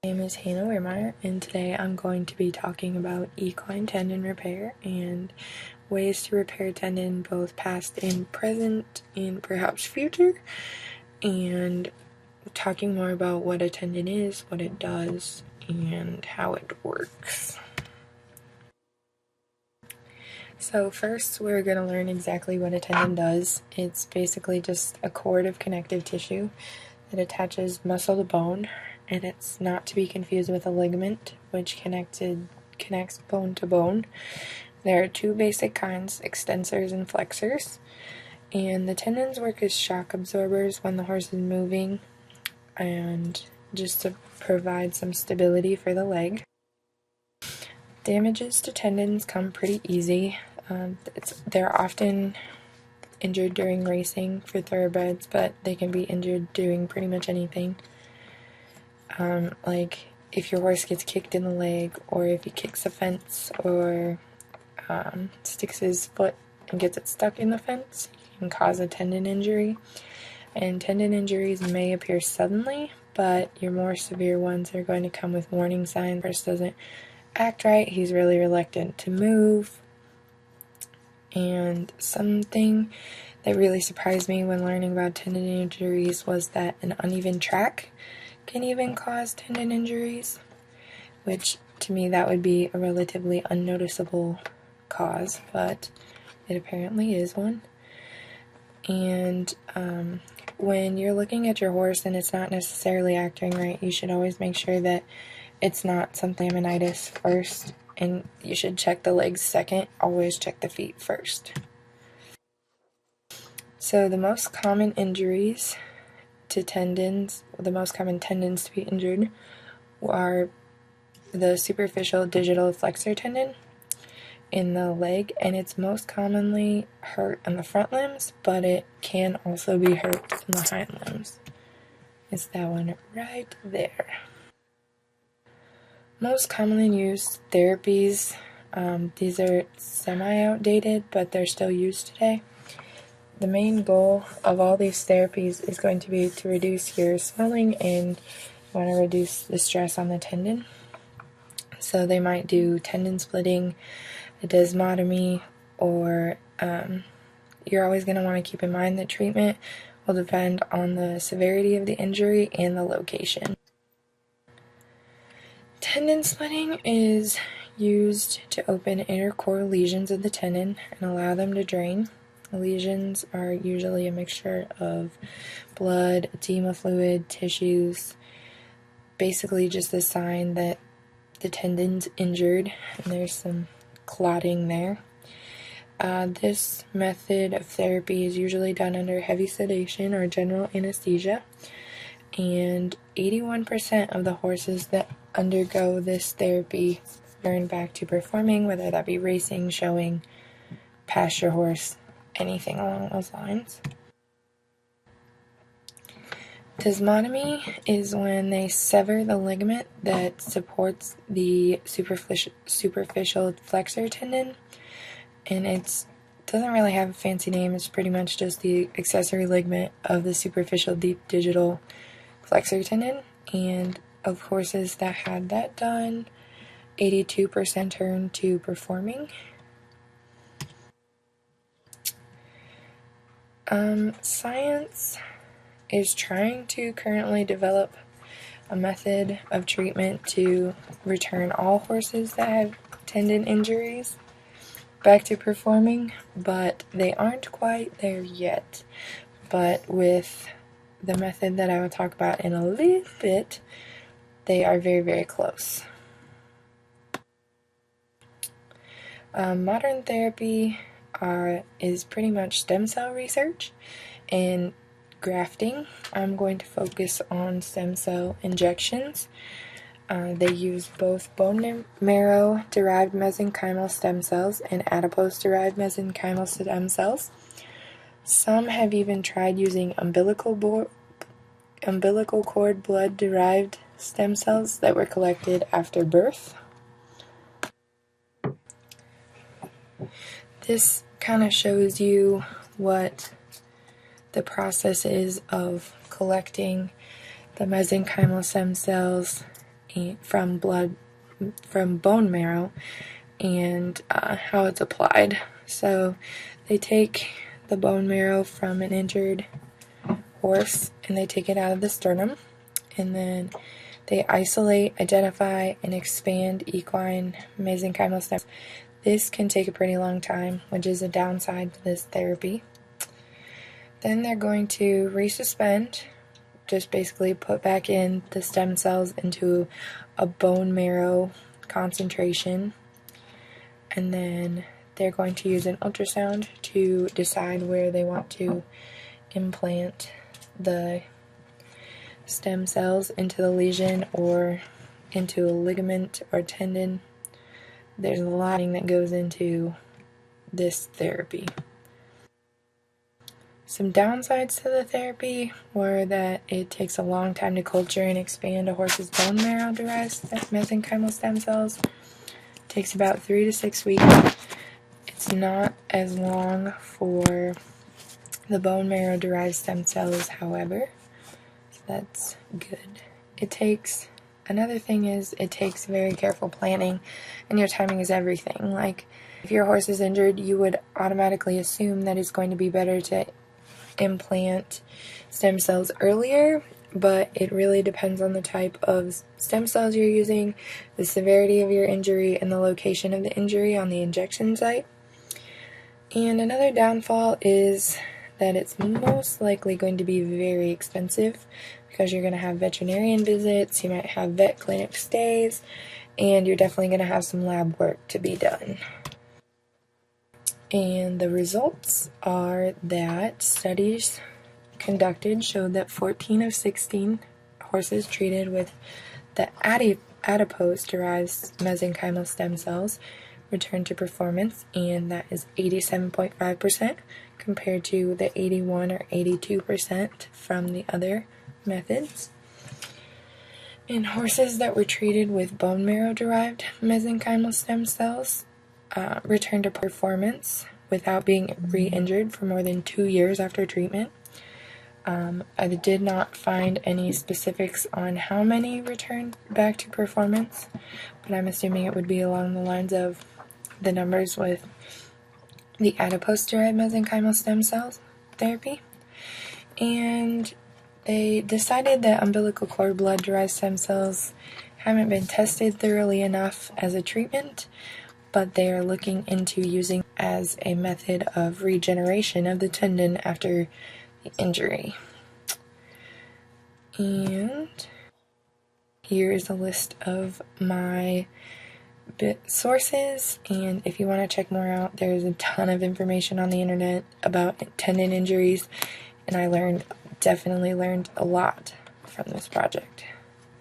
name is Werremeyer, and today I'm going to be talking about equine tendon repair and ways to repair tendon both past and present and perhaps future, and talking more about what a tendon is, what it does, and how it works. So first we're going to learn exactly what a tendon does. It's basically just a cord of connective tissue that attaches muscle to bone, and it's not to be confused with a ligament, which connects bone to bone. There are two basic kinds, extensors and flexors, and the tendons work as shock absorbers when the horse is moving and just to provide some stability for the leg. Damages to tendons come pretty easy. They're often injured during racing for thoroughbreds, but they can be injured doing pretty much anything. Like if your horse gets kicked in the leg, or if he kicks a fence, or sticks his foot and gets it stuck in the fence, it can cause a tendon injury. And tendon injuries may appear suddenly, but your more severe ones are going to come with warning signs. Horse doesn't act right, he's really reluctant to move. And something that really surprised me when learning about tendon injuries was that an uneven track can even cause tendon injuries, which to me that would be a relatively unnoticeable cause, but it apparently is one. And when you're looking at your horse and it's not necessarily acting right, you should always make sure that it's not something laminitis first, and you should check the legs second. Always check the feet first. So the most common injuries to tendons, the most common tendons to be injured, are the superficial digital flexor tendon in the leg, and it's most commonly hurt on the front limbs, but it can also be hurt in the hind limbs. It's that one right there. Most commonly used therapies, these are semi-outdated, but they're still used today. The main goal of all these therapies is going to be to reduce your swelling, and you want to reduce the stress on the tendon. So they might do tendon splitting, a desmotomy, or you're always going to want to keep in mind that treatment will depend on the severity of the injury and the location. Tendon splitting is used to open intercore lesions of the tendon and allow them to drain. The lesions are usually a mixture of blood, edema fluid, tissues, basically just a sign that the tendon's injured and there's some clotting there. This method of therapy is usually done under heavy sedation or general anesthesia, and 81% of the horses that undergo this therapy return back to performing, whether that be racing, showing, pasture horse, anything along those lines. Desmotomy is when they sever the ligament that supports the superficial flexor tendon, and it doesn't really have a fancy name. It's pretty much just the accessory ligament of the superficial deep digital flexor tendon. And of horses that had that done, 82% turned to performing. Science is trying to currently develop a method of treatment to return all horses that have tendon injuries back to performing, but they aren't quite there yet. But with the method that I will talk about in a little bit, they are very, very close. Modern therapy is pretty much stem cell research and grafting. I'm going to focus on stem cell injections. They use both bone marrow derived mesenchymal stem cells and adipose derived mesenchymal stem cells. Some have even tried using umbilical cord blood derived stem cells that were collected after birth. This kind of shows you what the process is of collecting the mesenchymal stem cells from bone marrow, and how it's applied. So they take the bone marrow from an injured horse and they take it out of the sternum, and then they isolate, identify, and expand equine mesenchymal stem cells. This can take a pretty long time, which is a downside to this therapy. Then they're going to resuspend, just basically put back in the stem cells into a bone marrow concentration, and then they're going to use an ultrasound to decide where they want to implant the stem cells, into the lesion or into a ligament or tendon. There's a lot that goes into this therapy. Some downsides to the therapy were that it takes a long time to culture and expand a horse's bone marrow-derived mesenchymal stem cells. It takes about 3 to 6 weeks. It's not as long for the bone marrow-derived stem cells, however, so that's good. Another thing is it takes very careful planning, and your timing is everything. Like, if your horse is injured, you would automatically assume that it's going to be better to implant stem cells earlier, but it really depends on the type of stem cells you're using, the severity of your injury, and the location of the injury on the injection site. And another downfall is that it's most likely going to be very expensive, because you're going to have veterinarian visits, you might have vet clinic stays, and you're definitely going to have some lab work to be done. And the results are that studies conducted showed that 14 of 16 horses treated with the adipose-derived mesenchymal stem cells returned to performance, and that is 87.5% compared to the 81 or 82% from the other methods. In horses that were treated with bone marrow-derived mesenchymal stem cells, returned to performance without being re-injured for more than 2 years after treatment. I did not find any specifics on how many returned back to performance, but I'm assuming it would be along the lines of the numbers with the adipose-derived mesenchymal stem cells therapy. And they decided that umbilical cord blood-derived stem cells haven't been tested thoroughly enough as a treatment, but they are looking into using as a method of regeneration of the tendon after the injury. And here is a list of my sources, and if you want to check more out, there's a ton of information on the internet about tendon injuries, and I definitely learned a lot from this project.